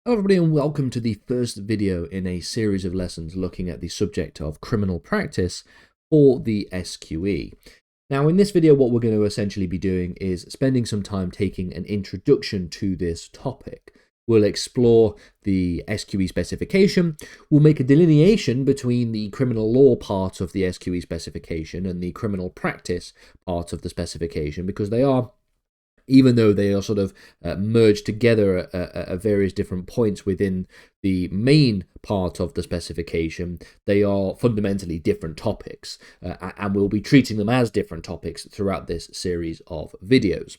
Hello everybody and welcome to the first video in a series of lessons looking at the subject of criminal practice for the SQE. Now in this video what we're going to essentially be doing is spending some time taking an introduction to this topic. We'll explore the SQE specification, we'll make a delineation between the criminal law part of the SQE specification and the criminal practice part of the specification, because they are, even though they are sort of merged together at various different points within the main part of the specification, they are fundamentally different topics, and we'll be treating them as different topics throughout this series of videos.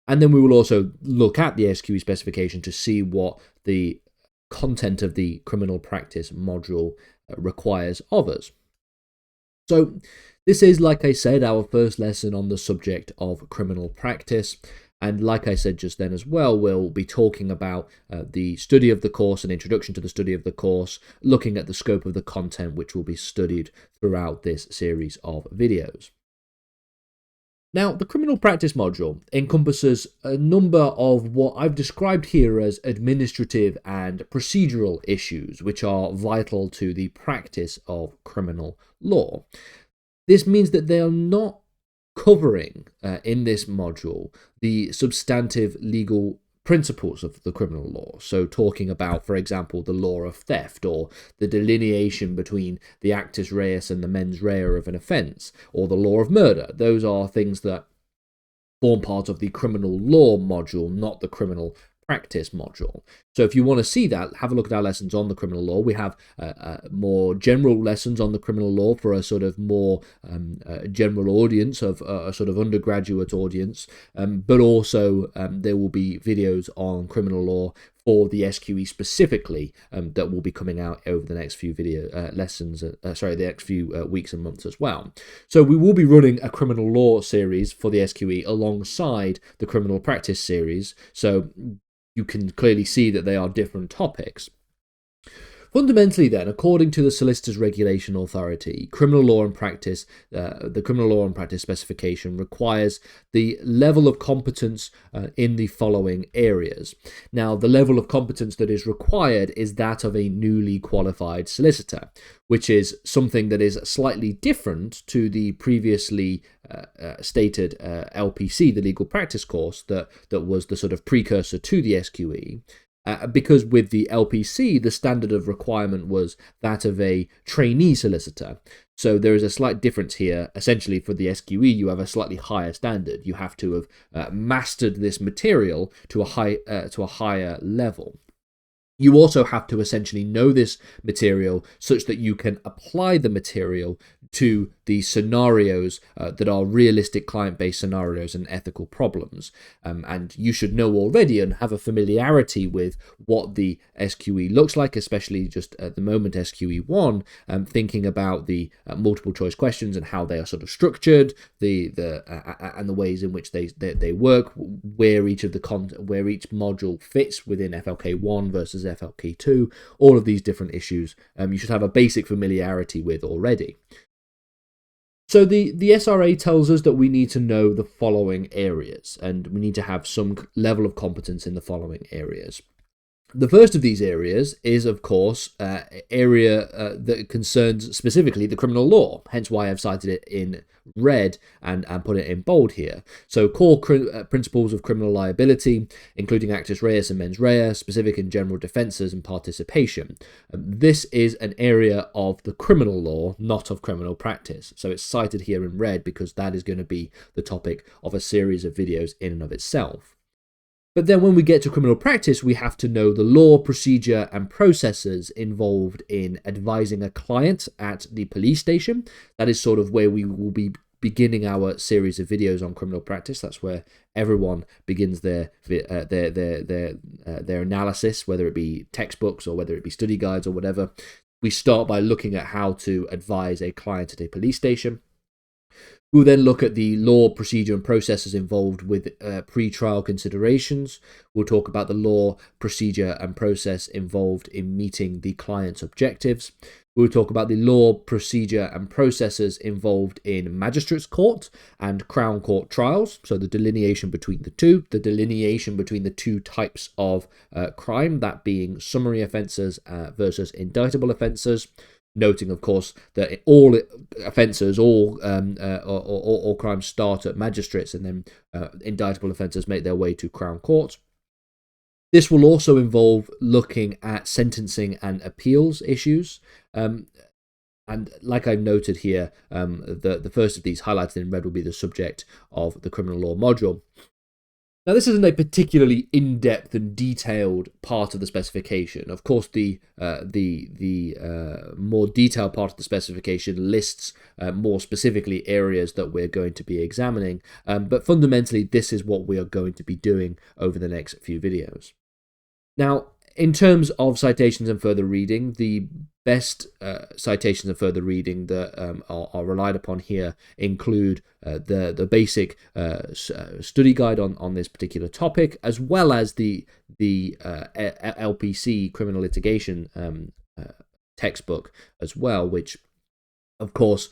And then we will also look at the SQE specification to see what the content of the criminal practice module requires of us. So this is, like I said, our first lesson on the subject of criminal practice. And like I said just then as well, we'll be talking about the study of the course, an introduction to the study of the course, looking at the scope of the content which will be studied throughout this series of videos. Now, the criminal practice module encompasses a number of what I've described here as administrative and procedural issues, which are vital to the practice of criminal law. This means that they are not covering in this module the substantive legal principles of the criminal law. So talking about, for example, the law of theft, or the delineation between the actus reus and the mens rea of an offence, or the law of murder. Those are things that form part of the criminal law module, not the criminal practice module. So if you want to see that, have a look at our lessons on the criminal law. We have more general lessons on the criminal law for a sort of more general audience, of a sort of undergraduate audience, but also there will be videos on criminal law for the SQE specifically that will be coming out over the next few lessons, the next few weeks and months as well. So we will be running a criminal law series for the SQE alongside the criminal practice series. So you can clearly see that they are different topics. Fundamentally then, according to the Solicitors Regulation Authority, criminal law and practice, the criminal law and practice specification requires the level of competence in the following areas. Now, the level of competence that is required is that of a newly qualified solicitor, which is something that is slightly different to the previously stated LPC, the legal practice course, that was the sort of precursor to the SQE. Because with the LPC, the standard of requirement was that of a trainee solicitor. So there is a slight difference here. Essentially, for the SQE, you have a slightly higher standard. You have to have mastered this material to a higher level. You also have to essentially know this material such that you can apply the material to the scenarios that are realistic client-based scenarios and ethical problems. And you should know already and have a familiarity with what the SQE looks like, especially just at the moment SQE1, thinking about the multiple choice questions and how they are sort of structured, and the ways in which they work, where each module fits within FLK1 versus FLK2, all of these different issues you should have a basic familiarity with already. So the SRA tells us that we need to know the following areas, and we need to have some level of competence in the following areas. The first of these areas is, of course, area that concerns specifically the criminal law, hence why I've cited it in red and put it in bold here. So core principles of criminal liability, including actus reus and mens rea, specific and general defences and participation. This is an area of the criminal law, not of criminal practice. So it's cited here in red because that is going to be the topic of a series of videos in and of itself. But then when we get to criminal practice, we have to know the law, procedure, and processes involved in advising a client at the police station. That is sort of where we will be beginning our series of videos on criminal practice. That's where everyone begins their analysis, whether it be textbooks or whether it be study guides or whatever. We start by looking at how to advise a client at a police station. We'll then look at the law, procedure, and processes involved with pre-trial considerations. We'll talk about the law, procedure, and process involved in meeting the client's objectives. We'll talk about the law, procedure, and processes involved in magistrates' court and Crown Court trials, so the delineation between the two types of crime, that being summary offences versus indictable offences. Noting, of course, that all offences, all crimes start at magistrates, and then indictable offences make their way to Crown Court. This will also involve looking at sentencing and appeals issues. And like I've noted here, the first of these highlighted in red will be the subject of the criminal law module. Now, this isn't a particularly in-depth and detailed part of the specification. Of course, the more detailed part of the specification lists more specifically areas that we're going to be examining. But fundamentally, this is what we are going to be doing over the next few videos. Now, in terms of citations and further reading, the best citations and further reading that are relied upon here include the basic study guide on this particular topic, as well as the LPC criminal litigation textbook as well, which of course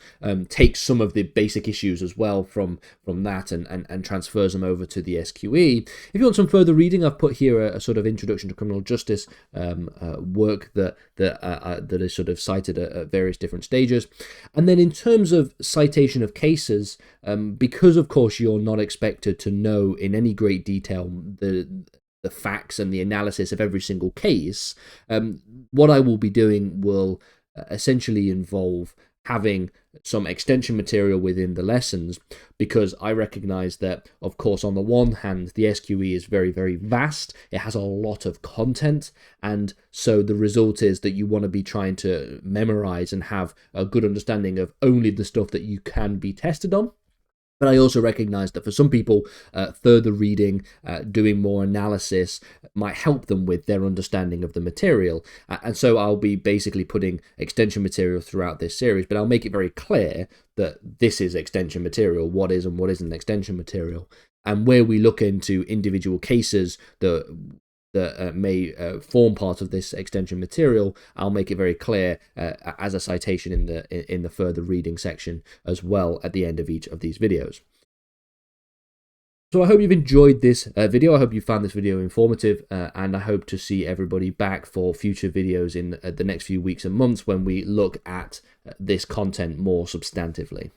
takes some of the basic issues as well from that and transfers them over to the SQE. If you want some further reading, I've put here a sort of introduction to criminal justice work that is sort of cited at various different stages. And then in terms of citation of cases, because of course you're not expected to know in any great detail the facts and the analysis of every single case, what I will be doing will essentially involve having some extension material within the lessons, because I recognize that, of course, on the one hand, the SQE is very, very vast. It has a lot of content. And so the result is that you want to be trying to memorize and have a good understanding of only the stuff that you can be tested on. But I also recognize that for some people, further reading, doing more analysis might help them with their understanding of the material. And so I'll be basically putting extension material throughout this series, but I'll make it very clear that this is extension material, what is and what isn't extension material. And where we look into individual cases that may form part of this extension material, I'll make it very clear as a citation in the further reading section as well at the end of each of these videos. So I hope you've enjoyed this video. I hope you found this video informative, and I hope to see everybody back for future videos in the next few weeks and months when we look at this content more substantively.